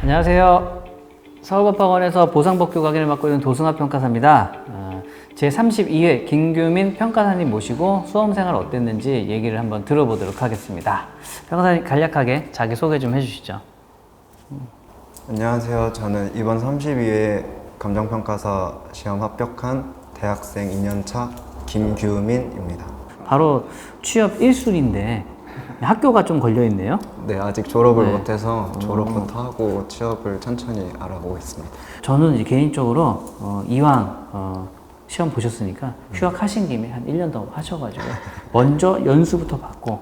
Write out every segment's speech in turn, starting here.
안녕하세요. 서울법학원에서 보상법규 강의를 맡고 있는 도승합 평가사입니다. 제32회 김규민 평가사님 모시고 수험생활 어땠는지 얘기를 한번 들어보도록 하겠습니다. 평가사님 간략하게 자기소개 좀 해주시죠. 안녕하세요. 저는 이번 32회 감정평가사 시험 합격한 대학생 2년차 김규민입니다. 바로 취업 1순위인데 학교가 좀 걸려있네요. 네, 아직 졸업을 못해서 졸업부터 하고 취업을 천천히 알아보고 있습니다. 저는 이제 개인적으로 이왕 시험 보셨으니까 휴학하신 김에 한 1년 더 하셔가지고 먼저 연수부터 받고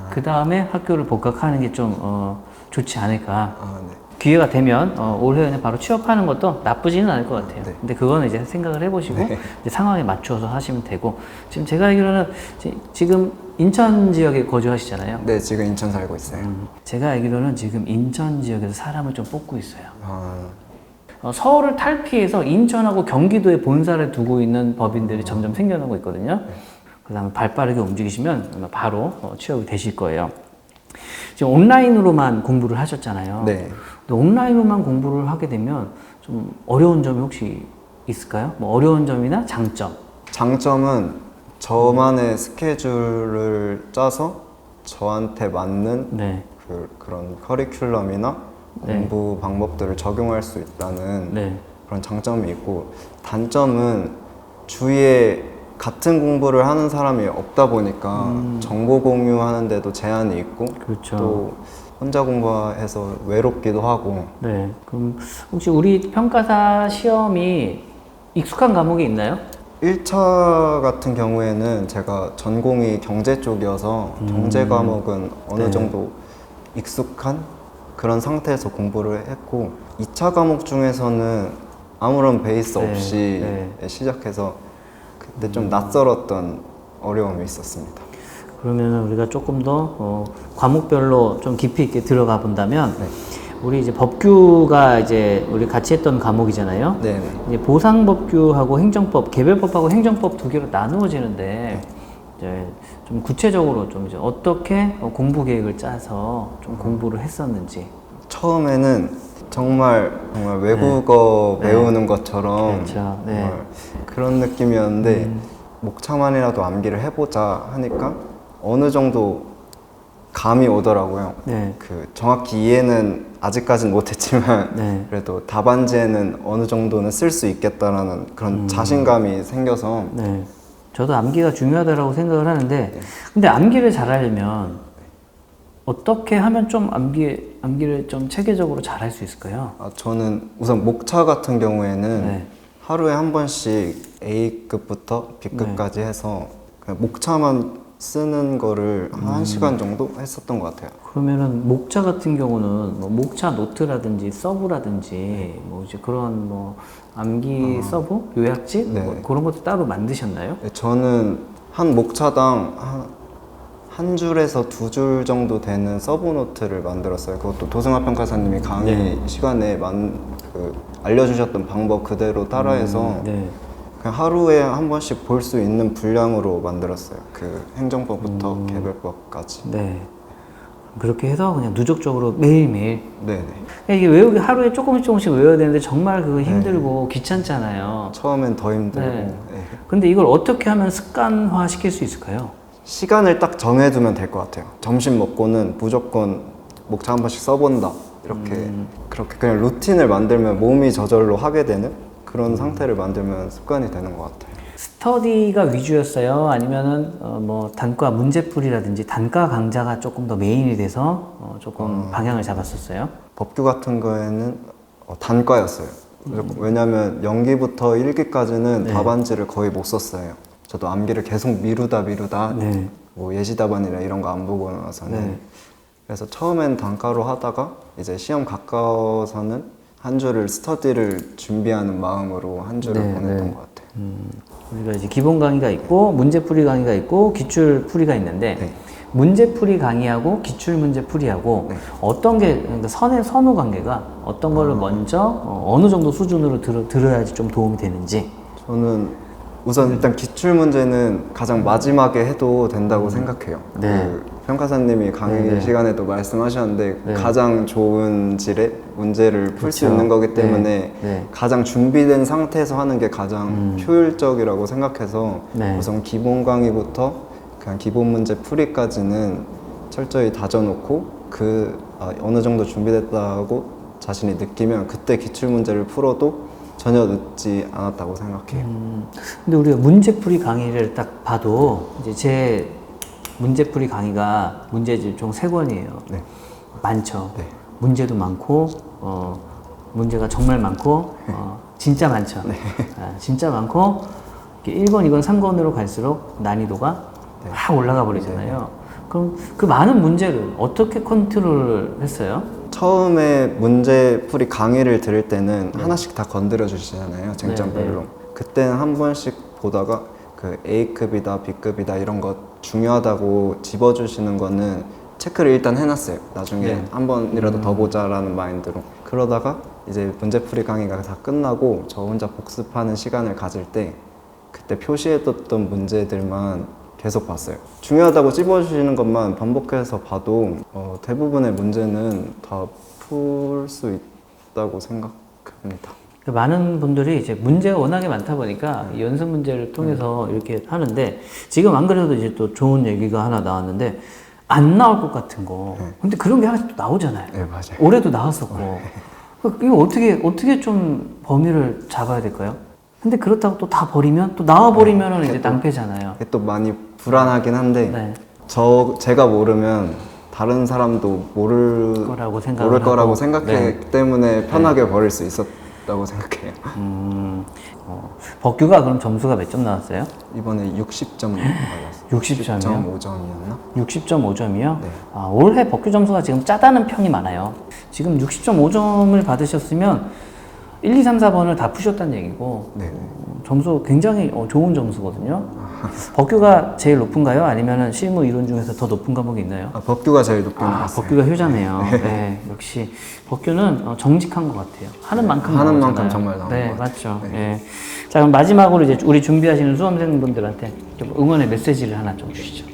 그 다음에 학교를 복학하는 게 좀 좋지 않을까. 네. 기회가 되면 올해는 바로 취업하는 것도 나쁘지는 않을 것 같아요. 네. 근데 그거는 이제 생각을 해보시고 네. 이제 상황에 맞춰서 하시면 되고, 지금 제가 알기로는 지금 인천 지역에 거주하시잖아요. 네, 지금 인천 살고 있어요. 제가 알기로는 지금 인천 지역에서 사람을 좀 뽑고 있어요. 서울을 탈피해서 인천하고 경기도에 본사를 두고 있는 법인들이 점점 생겨나고 있거든요. 그 다음에 발빠르게 움직이시면 아마 바로 취업이 되실 거예요. 지금 온라인으로만 공부를 하셨잖아요. 네. 근데 온라인으로만 공부를 하게 되면 좀 어려운 점이 혹시 있을까요? 뭐 어려운 점이나 장점? 장점은 저만의 스케줄을 짜서 저한테 맞는 네. 그런 커리큘럼이나 공부 방법들을 적용할 수 있다는 네. 그런 장점이 있고, 단점은 주위에 같은 공부를 하는 사람이 없다 보니까 정보 공유하는데도 제한이 있고, 그렇죠. 또 혼자 공부해서 외롭기도 하고. 네. 그럼 혹시 우리 평가사 시험이 익숙한 과목이 있나요? 1차 같은 경우에는 제가 전공이 경제 쪽이어서 경제 과목은 어느 정도 익숙한 그런 상태에서 공부를 했고, 2차 과목 중에서는 아무런 베이스 없이 시작해서 그때 좀 낯설었던 어려움이 있었습니다. 그러면 우리가 조금 더 과목별로 좀 깊이 있게 들어가 본다면, 우리 이제 법규가 이제 우리 같이 했던 과목이잖아요. 네네. 이제 보상법규하고 행정법, 개별법하고 행정법 두 개로 나누어지는데, 이제 좀 구체적으로 좀 이제 어떻게 공부 계획을 짜서 좀 공부를 했었는지. 처음에는 정말 외국어 배우는 것처럼 그렇죠. 네. 정말 그런 느낌이었는데, 목차만이라도 암기를 해보자 하니까 어느 정도 감이 오더라고요. 네. 정확히 이해는 아직까지는 못했지만 네. 그래도 답안지에는 어느 정도는 쓸 수 있겠다라는 그런 자신감이 생겨서. 네. 저도 암기가 중요하다고 생각을 하는데, 근데 암기를 잘하려면 어떻게 하면 좀 암기를 좀 체계적으로 잘할 수 있을까요? 저는 우선 목차 같은 경우에는 하루에 한 번씩 A급부터 B급까지 해서 그냥 목차만 쓰는 거를 한 1시간 정도 했었던 것 같아요. 그러면은 목차 같은 경우는 뭐 목차 노트라든지 서브라든지 뭐 이제 그런 뭐 암기 서브, 요약집 뭐 그런 것도 따로 만드셨나요? 네, 저는 한 목차당 한 줄에서 2줄 정도 되는 서브 노트를 만들었어요. 그것도 도승합 평가사님이 강의 시간에 알려주셨던 방법 그대로 따라해서 그냥 하루에 한 번씩 볼 수 있는 분량으로 만들었어요. 행정법부터 개별법까지. 네. 그렇게 해서 그냥 누적적으로 매일매일. 네네. 이게 외우기 하루에 조금씩 외워야 되는데 정말 그거 힘들고 귀찮잖아요. 처음엔 더 힘들고. 네. 근데 이걸 어떻게 하면 습관화 시킬 수 있을까요? 시간을 딱 정해두면 될 것 같아요. 점심 먹고는 무조건 목차 한 번씩 써본다. 그렇게 그냥 루틴을 만들면 몸이 저절로 하게 되는 그런 상태를 만들면 습관이 되는 것 같아요. 스터디가 위주였어요? 아니면은 뭐 단과 문제풀이라든지 단과 강좌가 조금 더 메인이 돼서 조금 방향을 잡았었어요? 법규 같은 거에는 단과였어요. 왜냐면 연기부터 1기까지는 답안지를 거의 못 썼어요. 저도 암기를 계속 미루다 뭐 예시답안이나 이런 거 안 보고 나서는. 그래서 처음엔 단과로 하다가 이제 시험 가까워서는 한 주를 스터디를 준비하는 마음으로 한 주를 보냈던 것 같아요. 우리가 이제 기본 강의가 있고 문제풀이 강의가 있고 기출풀이가 있는데, 문제풀이 강의하고 기출문제풀이하고 어떤 게 그러니까 선후 관계가 어떤 거를 먼저 어느 정도 수준으로 들어야지 좀 도움이 되는지. 저는 우선 일단 기출 문제는 가장 마지막에 해도 된다고 생각해요. 네. 그 평가사님이 강의 네. 시간에도 말씀하셨는데 네. 가장 좋은 질의 문제를 풀 수 그렇죠. 있는 거기 네. 때문에 네. 가장 준비된 상태에서 하는 게 가장 효율적이라고 생각해서 네. 우선 기본 강의부터 그냥 기본 문제 풀이까지는 철저히 다져놓고 어느 정도 준비됐다고 자신이 느끼면 그때 기출 문제를 풀어도 전혀 늦지 않았다고 생각해요. 근데 우리가 문제풀이 강의를 딱 봐도 이제 제 문제풀이 강의가 문제집 총 3권이에요. 네. 많죠. 네. 문제도 많고 문제가 정말 많고 진짜 많죠. 네. 진짜 많고 이렇게 1권, 2권, 3권으로 갈수록 난이도가 확 올라가 버리잖아요. 그럼 그 많은 문제를 어떻게 컨트롤을 했어요? 처음에 문제풀이 강의를 들을 때는 하나씩 다 건드려 주시잖아요. 쟁점별로. 네. 그때는 한 번씩 보다가 그 A급이다, B급이다 이런 거 중요하다고 집어주시는 거는 체크를 일단 해놨어요. 나중에 네. 한 번이라도 더 보자라는 마인드로. 그러다가 이제 문제풀이 강의가 다 끝나고 저 혼자 복습하는 시간을 가질 때 그때 표시해뒀던 문제들만 계속 봤어요. 중요하다고 찝어주시는 것만 반복해서 봐도 대부분의 문제는 다 풀 수 있다고 생각합니다. 많은 분들이 이제 문제가 워낙에 많다 보니까 이 연습 문제를 통해서 이렇게 하는데 지금 안 그래도 이제 또 좋은 얘기가 하나 나왔는데 안 나올 것 같은 거. 근데 그런 게 하나씩 또 나오잖아요. 네, 맞아요. 올해도 나왔었고. 이거 어떻게 좀 범위를 잡아야 될까요? 근데 그렇다고 또 다 버리면 또 나와 버리면은 이제 낭패잖아요. 이게 또 많이 불안하긴 한데 네. 제가 모르면 다른 사람도 모를 거라고 생각했기 네. 때문에 편하게 버릴 수 있었다고 생각해요. 법규가 그럼 점수가 몇 점 나왔어요? 이번에 60점 받았어요. 60점이요? 60.5점이었나? 60.5점이요? 네. 올해 법규 점수가 지금 짜다는 평이 많아요. 지금 60.5점을 받으셨으면 1, 2, 3, 4번을 다 푸셨다는 얘기고 네. 점수 굉장히 좋은 점수거든요. 법규가 제일 높은가요? 아니면 실무 이론 중에서 더 높은 과목이 있나요? 법규가 제일 높은 것 같아요. 법규가 효자네요. 네, 역시 법규는 정직한 것 같아요. 하는 만큼 하는 나오잖아요. 만큼 정말 나온 네, 것 같아요. 맞죠. 네. 자, 그럼 마지막으로 이제 우리 준비하시는 수험생분들한테 좀 응원의 메시지를 하나 좀 주시죠.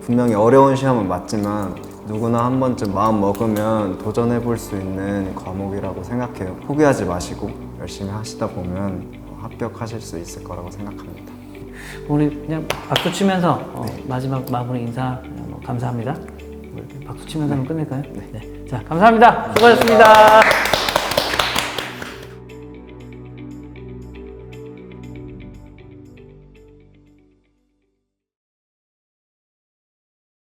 분명히 어려운 시험은 맞지만 누구나 한 번쯤 마음 먹으면 도전해 볼 수 있는 과목이라고 생각해요. 포기하지 마시고 열심히 하시다 보면 합격하실 수 있을 거라고 생각합니다. 우리 그냥 박수 치면서 마지막 마무리 인사 감사합니다. 박수 치면서 한번 끝낼까요? 네. 자, 감사합니다. 수고하셨습니다.